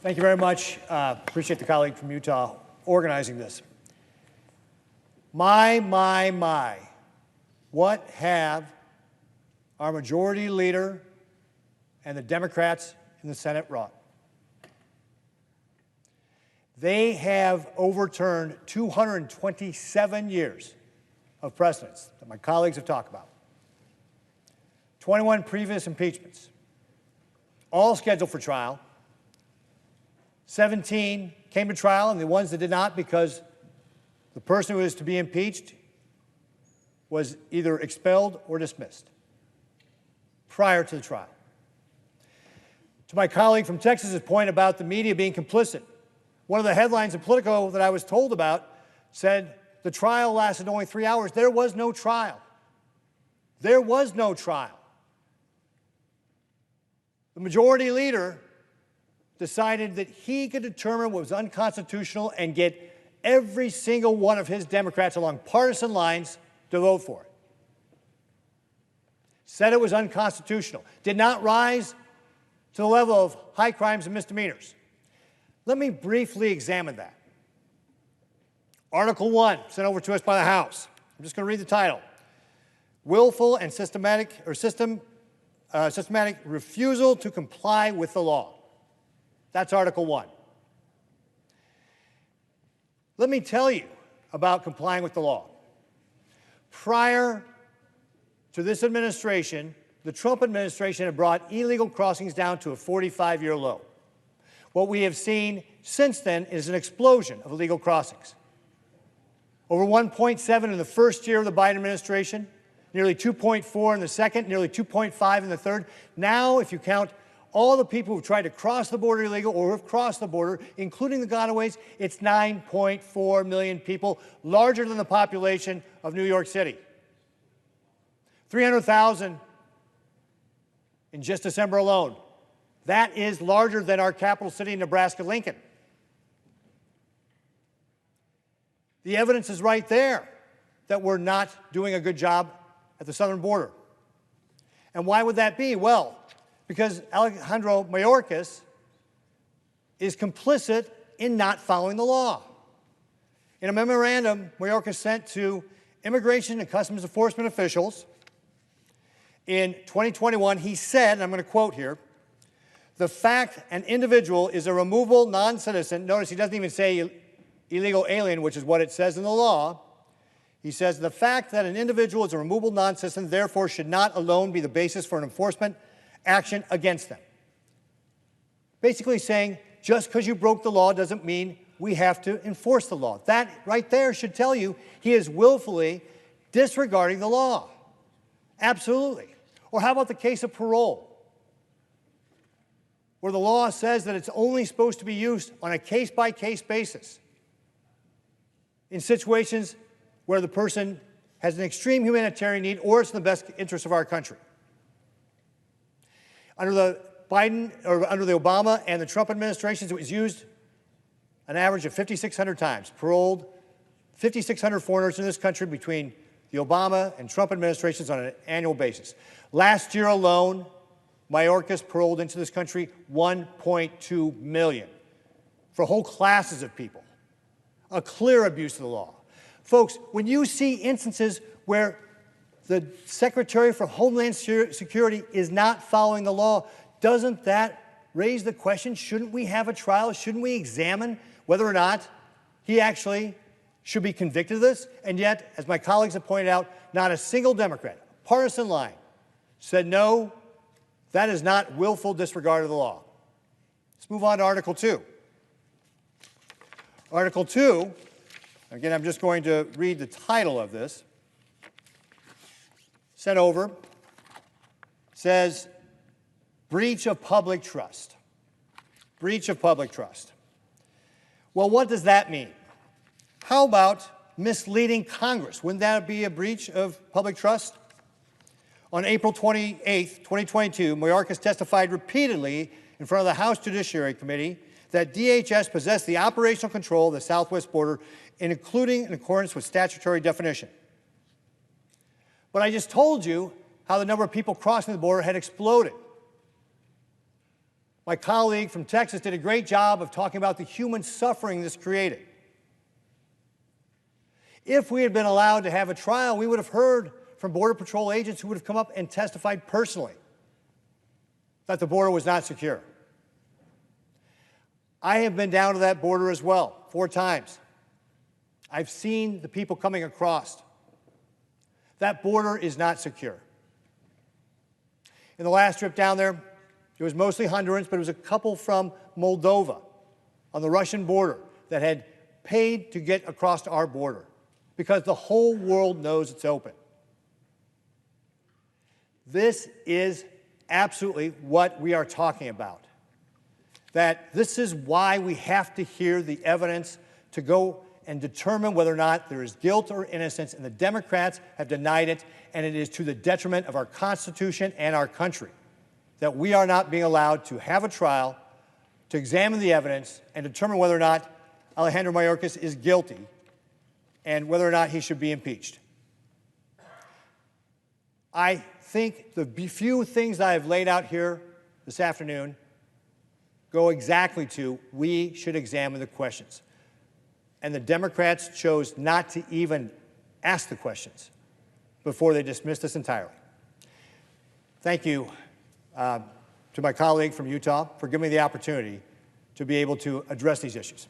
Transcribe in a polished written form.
Thank you very much. Appreciate the colleague from Utah organizing this. My. What have our majority leader and the Democrats in the Senate wrought? They have overturned 227 years of precedents that my colleagues have talked about. 21 previous impeachments, all scheduled for trial. 17 came to trial, and the ones that did not, because the person who was to be impeached was either expelled or dismissed prior to the trial. To my colleague from Texas's point about the media being complicit, one of the headlines in Politico that I was told about said the trial lasted only 3 hours. There was no trial. There was no trial. The majority leader decided that he could determine what was unconstitutional and get every single one of his Democrats along partisan lines to vote for it. Said it was unconstitutional. Did not rise to the level of high crimes and misdemeanors. Let me briefly examine that. Article 1, sent over to us by the House. I'm just going to read the title. Willful and systematic refusal to comply with the law. That's Article 1. Let me tell you about complying with the law. Prior to this administration, the Trump administration had brought illegal crossings down to a 45-year low. What we have seen since then is an explosion of illegal crossings. Over 1.7 in the first year of the Biden administration, nearly 2.4 in the second, nearly 2.5 in the third. Now, if you count all the people who tried to cross the border illegal or have crossed the border, including the gotaways, it's 9.4 million people, larger than the population of New York City. 300,000 in just December alone. That is larger than our capital city, Nebraska, Lincoln. The evidence is right there that we're not doing a good job at the southern border. And why would that be? Well, because Alejandro Mayorkas is complicit in not following the law. In a memorandum Mayorkas sent to Immigration and Customs Enforcement officials in 2021, he said, and I'm going to quote here, "The fact an individual is a removable non-citizen," notice he doesn't even say illegal alien, which is what it says in the law. He says, "The fact that an individual is a removable non-citizen therefore should not alone be the basis for an enforcement action against them." Basically saying, just because you broke the law doesn't mean we have to enforce the law. That right there should tell you he is willfully disregarding the law. Absolutely. Or how about the case of parole, where the law says that it's only supposed to be used on a case-by-case basis in situations where the person has an extreme humanitarian need or it's in the best interest of our country. Under the Obama and the Trump administrations, it was used an average of 5,600 times, paroled 5,600 foreigners in this country between the Obama and Trump administrations on an annual basis. Last year alone, Mayorkas paroled into this country 1.2 million for whole classes of people. A clear abuse of the law. Folks, when you see instances where the Secretary for Homeland Security is not following the law, doesn't that raise the question, shouldn't we have a trial? Shouldn't we examine whether or not he actually should be convicted of this? And yet, as my colleagues have pointed out, not a single Democrat, partisan line, said no, that is not willful disregard of the law. Let's move on to Article 2. Article 2, again, I'm just going to read the title of this. Sent over, says breach of public trust. Breach of public trust. Well, what does that mean? How about misleading Congress? Wouldn't that be a breach of public trust? On April 28, 2022, Mayorkas testified repeatedly in front of the House Judiciary Committee that DHS possessed the operational control of the southwest border, including in accordance with statutory definition. But I just told you how the number of people crossing the border had exploded. My colleague from Texas did a great job of talking about the human suffering this created. If we had been allowed to have a trial, we would have heard from Border Patrol agents who would have come up and testified personally that the border was not secure. I have been down to that border as well, 4 times. I've seen the people coming across. That border is not secure. In the last trip down there, it was mostly Hondurans, but it was a couple from Moldova on the Russian border that had paid to get across to our border because the whole world knows it's open. This is absolutely what we are talking about. That this is why we have to hear the evidence to go and determine whether or not there is guilt or innocence, and the Democrats have denied it, and it is to the detriment of our Constitution and our country that we are not being allowed to have a trial, to examine the evidence, and determine whether or not Alejandro Mayorkas is guilty and whether or not he should be impeached. I think the few things I have laid out here this afternoon go exactly to we should examine the questions. And the Democrats chose not to even ask the questions before they dismissed us entirely. Thank you to my colleague from Utah for giving me the opportunity to be able to address these issues.